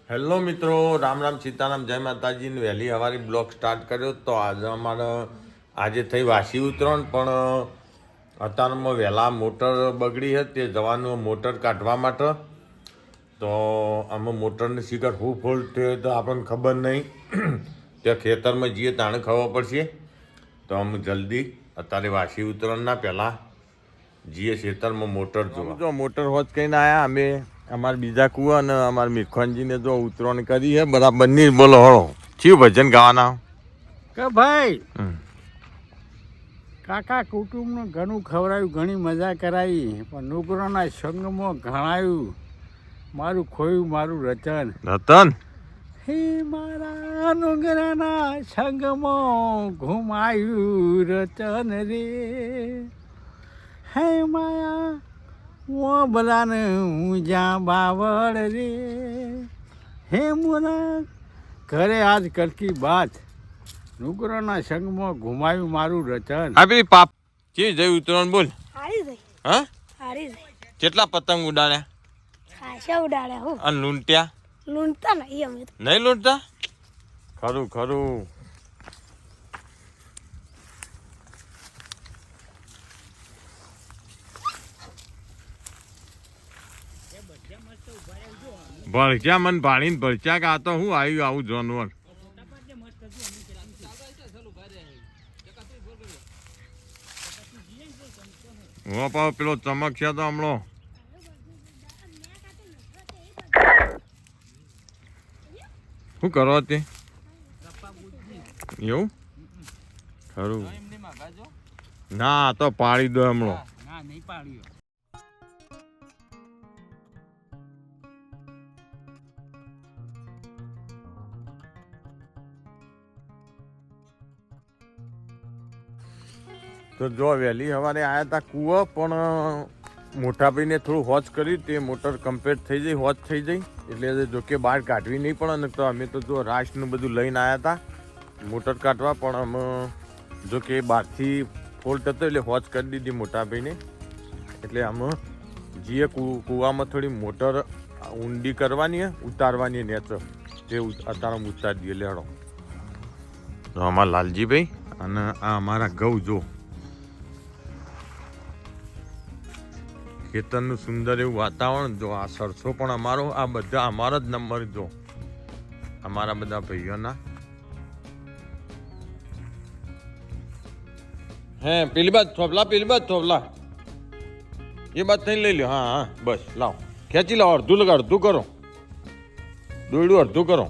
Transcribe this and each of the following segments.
Hello મિત્રો, રામ રામ સીતારામ, જય માતાજીને વહેલી સવારે બ્લોગ સ્ટાર્ટ કર્યો. તો આજે થઈ વાસી ઉત્તરાયણ, પણ અત્યારમાં વહેલા મોટર બગડી હતી, તે જવાનું મોટર કાઢવા માટે. તો આમાં મોટરને શીખર હું ફોલ્ટ થયો તો આપણને ખબર નહીં. ત્યાં ખેતરમાં જઈએ તાણે ખબર પડશે. તો અમે જલ્દી અત્યારે વાસી ઉત્તરાયણના પહેલાં જઈએ ખેતરમાં મોટર જોવા. જો મોટર હોત કહીને આવ્યા અમે. અમારા બીજા કુવા અને અમારા મેખવાનજીને જો ઉતરણ કરી છે બરાબર ની. બોલો હળો ચિયું ભજન ગાવાના કે ભાઈ કાકા કુટુંબનું ઘણું ખવડાવ્યું, ઘણી મજા કરાવી, પણ નુગરોના સંગમાં ઘણાયું મારું ખોયું મારું રતન. હે મારા નુગરાના સંગમાં ઘુમાયું રતન રે. હે માયા ઓ બધાને હું જ્યાં બાવળ રે. હે મોરા ઘરે આજ કલકી બાત નુગરોના સંગમાં ઘુમાયું મારું રચન. આ પેલી પાપ ચી જઈ ઉતરણ બોલ. હારી જઈ. હા હારી જઈ. કેટલા પતંગ ઉડાડ્યા? ખાસા ઉડાડ્યા હું. અને લૂંટ્યા? લૂંટતા નહીં અમે તો. નહીં લૂંટતા? ખરું ખરું. ભળચ્યા મને ભાળીને ભળચ્યા કે આ તો હું આવ્યું આવું જાનવર. હું પાવ પેલો ચમક છે તો હમણો શું કરો તે એવું ખરું ના તો પાડી દો હમણો. ના નહીં પાડ્યો. તો જો વહેલી સવારે આવ્યા હતા કૂવો, પણ મોટા ભાઈને થોડું હોચ કર્યું, તે મોટર કમ્પ્લીટ થઈ જઈ, હોચ થઈ જઈ એટલે જોકે બહાર કાઢવી નહીં પણ. તો અમે તો જો રાશનું બધું લઈને આવ્યા હતા મોટર કાઢવા, પણ અમે જોકે બહારથી ફોલ્ટ હતો એટલે હોચ કરી દીધી મોટા ભાઈને. એટલે અમે જે કૂવામાં થોડી મોટર ઊંડી કરવાની ઉતારવાની નેચર તે અત્યારે ઉતારી દઈએ. લેડો તો અમારા લાલજીભાઈ અને આ અમારા ઘઉં જો ખેતરનું સુંદર એવું વાતાવરણ જો. આ સરસો પણ અમારો, આ બધા અમારો જ નંબર જો, અમારા બધા ભાઈઓના. હે પેલી બાદ થોભલા, પેલી બાદ થોભલા, એ બાદ થઈને લઈ લો. હા હા બસ લાવો, ખેંચી લાવો. અડધું લગા, અડધું કરો, દોયડું અડધું કરો.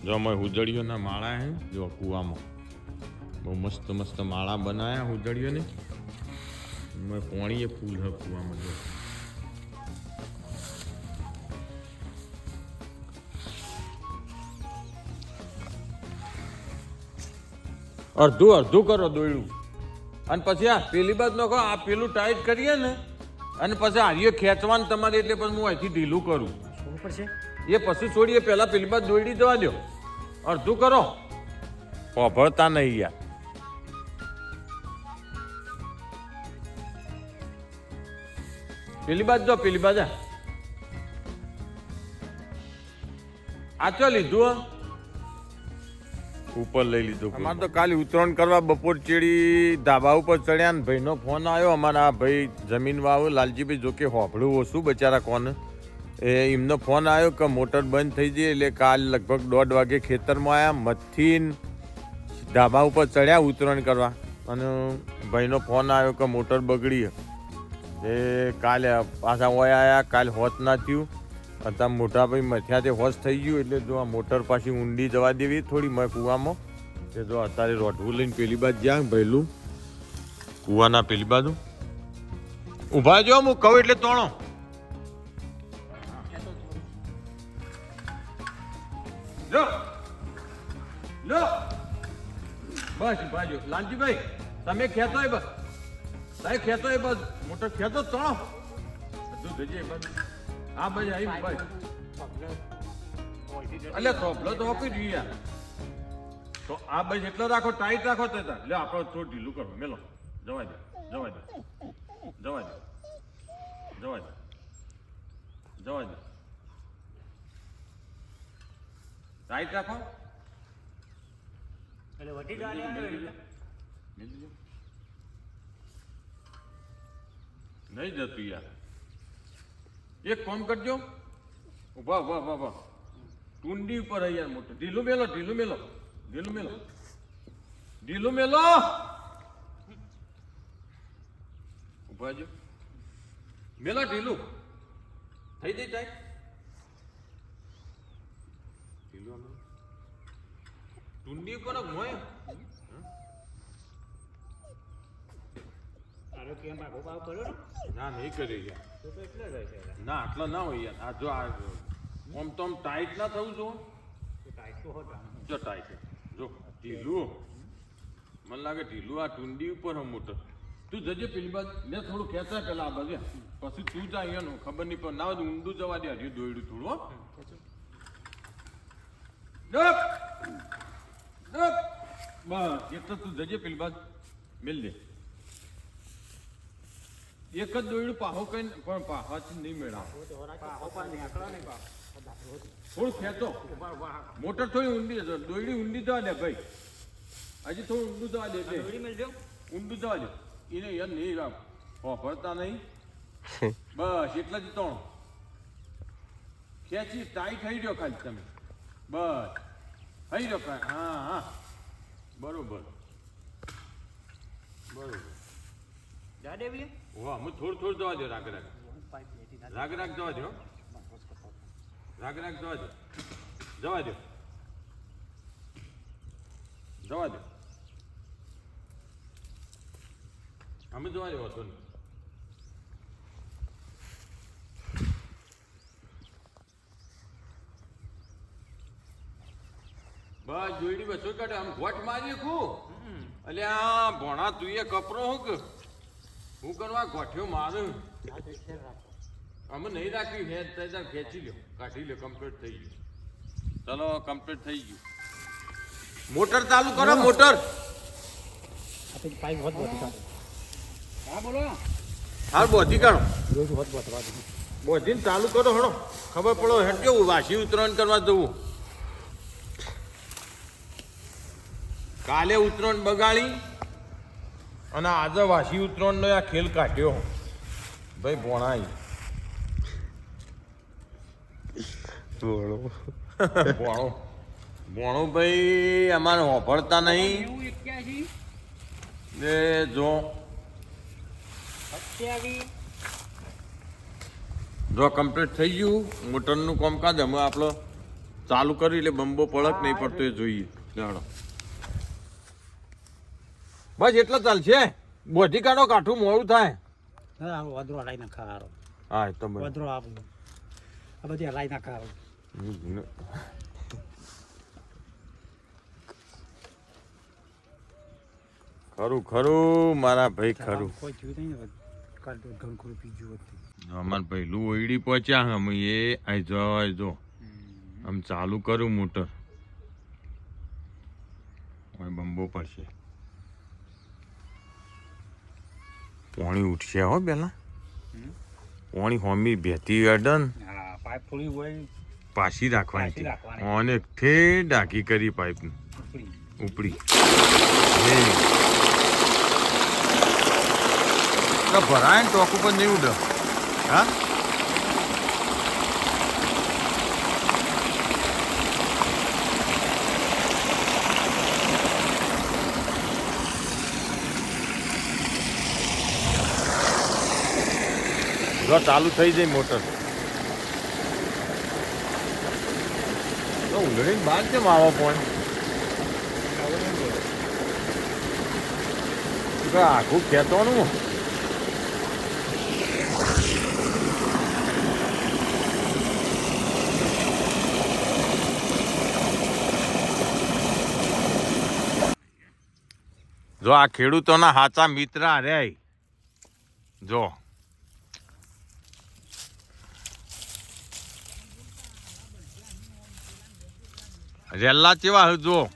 જો અમે હુજડીઓના માળા હે જો કૂવામાં બહુ મસ્ત મસ્ત માળા બનાયા હુજડીઓને. પોણીએ ફૂલ હે કૂવામાં જો. અડધું અડધું કરો દોયડું. અને પછી આ પેલી બાદ નો આ પેલું ટાઈટ કરીએ ને અને પછી હારીએ ખેંચવાનું તમારે, એટલે પછી હું અહીંથી ઢીલું કરું પડશે એ પછી છોડીએ. પહેલા પેલી બાદ દોયડી જવા દો, અડધું કરો. પોભળતા નહીં યાર. પેલી બાદ જો, પેલી બાદ આ ચો લીધું ઉપર લઈ લીધું. અમારે તો કાલે ઉતરાયણ કરવા બપોર ચેડી ધાબા ઉપર ચડ્યા ને ભાઈનો ફોન આવ્યો. અમારા ભાઈ જમીન વાવ લાલજીભાઈ, જોકે હોભળું ઓછું બચારા કોને. એમનો ફોન આવ્યો કે મોટર બંધ થઈ જાય, એટલે કાલ લગભગ 1:30 વાગે ખેતરમાં આવ્યા. મથીન ધાબા ઉપર ચડ્યા ઉતરાયણ કરવા, અને ભાઈનો ફોન આવ્યો કે મોટર બગડી. એ કાલે પાછા ઓય આવ્યા, કાલે હોત ના થયું. અત્યારે મોટા ભાઈ મથ્યાથી હોશ થઈ ગયું, એટલે જો આ મોટર પાછી ઊંડી જવા દેવી થોડી મેં કૂવામાં. એ જો અત્યારે રોઢવું લઈને પેલી બાજુ જ્યાં ભરેલું કૂવાના પેલી બાજુ ઊભા જો. હું કહું એટલે તોણો. લો લો બસ બાજુ લાલજીભાઈ તમે ખેતો હોય, બસ તમે ખેતો હોય, બસ મોટર ખેતો તોણો બધું જજે બસ. હા ભાઈ આવી ભાઈ એટલે થોભલો તો આપી દઈએ યાર. તો આ બસ એટલો રાખો, ટાઈટ રાખો. તો એટલે આપણે થોડું ઢીલું કરો, મેલો જવા દે જવા દે જવા દે. જવા દે જવા દે ટાઈટ રાખો એટલે વટી ડાળ્યા નહીં જતું યાર એક કામ કરજો ઉભા ઉભા ઉભા ઉભા ટુંડી ઉપર યાર મોટું ઢીલું મેલો ઢીલું મેલો ઢીલું મેલો ઢીલું મેલો ઉભા જો મેલો ઢીલું થઈ જઈ ટાઈટ ઢીલું ટુંડી ઉપર મોય આરોગ્ય ભાગો ભાવ કર્યો ને ના નહીં કરી યાર તો એટલે જ છે ના આટલા ના હોય યાર આ જો આ આમ તો આમ ટાઈટ ના થવું જો ટાઈટ તો હોત જો ટાઈટ જો ઢીલું મને લાગે ઢીલું આ ટુંડી ઉપર હમ મોટો તું જજે પેલી બાદ ને થોડું ખેંચાય પેલા આ બાજુ પછી તું જા અહીંયાનું ખબર નહીં પણ ના હોય તો ઊંડું જવા દે હજી દોડ્યું થોડું હો ડપ ડપ બસ એટલે તું જજે પેલી બાદ મેલ દે એક જ દોડ્યું પાહો કઈ પણ પાહાથી નહીં મેળાવ થોડું ખેંચો મોટર થોડી ઊંડી દોયડી ઊંડી જવા દે ભાઈ હજી થોડું ઊંડું જવા દે ઊંડું જવા દે એને યાર નહીં ભરતા નહીં બસ એટલા જ ત્રણ ખેંચી ટાઈટ થઈ રહ્યો ખાલી તમે બસ થઈ રહ્યો હા હા બરોબર બરોબર જાડેવી વાહ હું થોડું જવા દો રાગ રાગ રાગ રાગ જવા દો રાગ રાગ જવા દો જવા દો જવા દો અમે જવા દો હતો નહીં બસ જોઈડી બસો કાઢે આમ ઘોટ મારી ખું એટલે આ ભોણા તું એ કપરો હું કે હું કરવા ગોઠ્યો મારું અમે નહીં રાખ્યું હે ત્યાં ખેંચી લ્યો કાઢી લ્યો કમ્પ્લીટ થઈ ગયું ચલો કમ્પ્લીટ થઈ ગયું મોટર ચાલુ કરો મોટર હા બોલો હાલ બોધી કાઢો બોધીને ચાલુ કરો હણો ખબર પડો હેડ કેવું વાસી ઉત્તરાયણ કરવા જવું કાલે ઉત્તરાયણ બગાડી અને આજે વાસી ઉત્તરાયણનો આ ખેલ કાઢ્યો ભાઈ ભોણાઈ ભોણો ભોણો ભાઈ અમારે હોભળતા નહીં 81 ને જો 27 જો કમ્પ્લીટ થઈ ગયું મોટરનું કામકાજ અમે આપણો ચાલુ કરી એટલે બંબો પડક નહીં પડતો એ જોઈએ જાણો બસ એટલો ચાલશે બોધી કાઢો કાઠું મોડું થાય વધરો હલાઈ નાખા હારો હા એ તો વધરો આપું આ બધી હલાઈ નાખા હારો ખરું ખરું મારા ભાઈ ખરું કોઈ થયું નહીં કાલ તો ઘણું ખરું પીજું હતું અમાર પહેલું ઓઈડી પહોંચ્યા અમે એ આઈ જો આમ ચાલુ કરું મોટર હવે બંબો પડશે પાણી ઉઠશે હો પેલા પાણી હોમી બેતી ગાર્ડન હા પાઇપ ફૂલી હોય પાછી પાછી રાખવાની રાખવાની. અને ઠે ડાકી કરી પાઇપ ઉપડી ભરાય ને ટોક ઉપર નહીં ઉડે હા જો ચાલુ થઈ જાય મોટર તો ઉંદડી બહાર કેમ આવો પણ આખું ખેતવાનું જો આ ખેડૂતોના સાચા મિત્ર રે જો રેલ્લા કેવા જો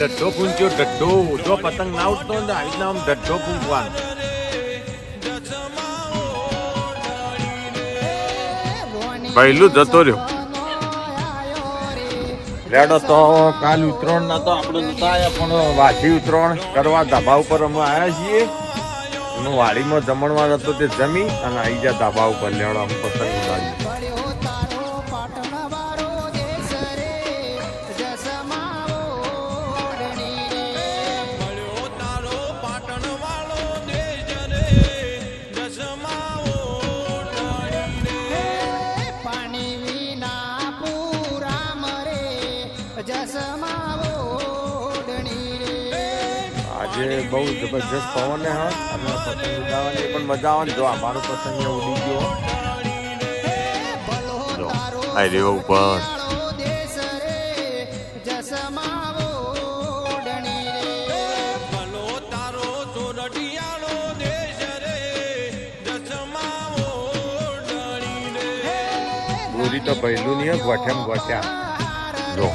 ડઢો પૂંચ્યો ડઢો જો પતંગ ના ઉઠતો ને આવી રીતના આમ ડઢો પૂંચવાનો પહેલું જતો રહ્યો લેડો તો કાલ ઉત્તરાયણ ના તો આપણે નતા આવ્યા પણ વાસી ઉત્તરાયણ કરવા ધાબા ઉપર અમે આવ્યા છીએ એનું વાડીમાં જમણવાર હતો તે જમી અને આવી ગયા ધાબા ઉપર લેડો અમે પતંગ ઉડાડી આજે બહુ જબરજસ્ત પવન હે અને પતંગ ઉડાવવાની પણ મજા આવે ને જો અમારો પતંગ ઉડી ગયો જો આ રહ્યો ઉપર દોરી તો પહેલું નહીં ગોઠ્યામ ગોઠ્યા જો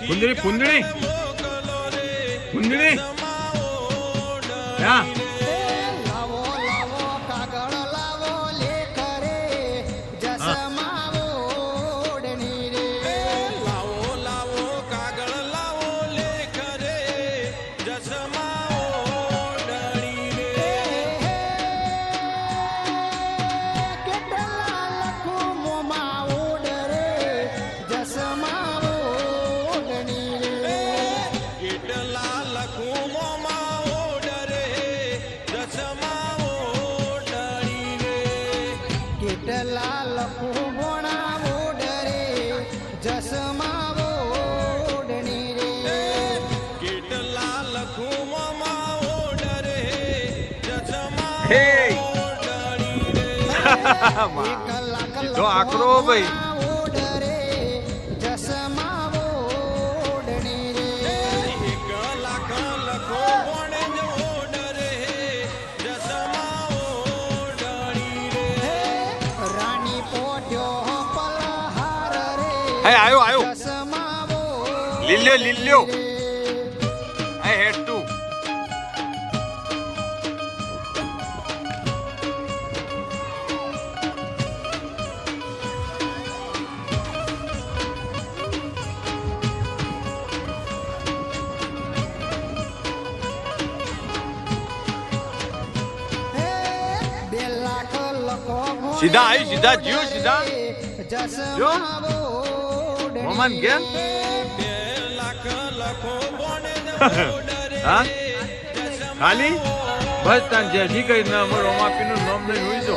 પુંદડી પુંદડી પુંદડી હા જો આકરો ભાઈ આયો આયો લીલ્યો લીલ્યો આઈ હેડ ટુ સીધા આવી સીધા જીઓ સીધા જો મોમન કેમ હા ખાલી બસ તાન જે જી કઈ ના અમારો માપીનું નામ નહીં હોય જો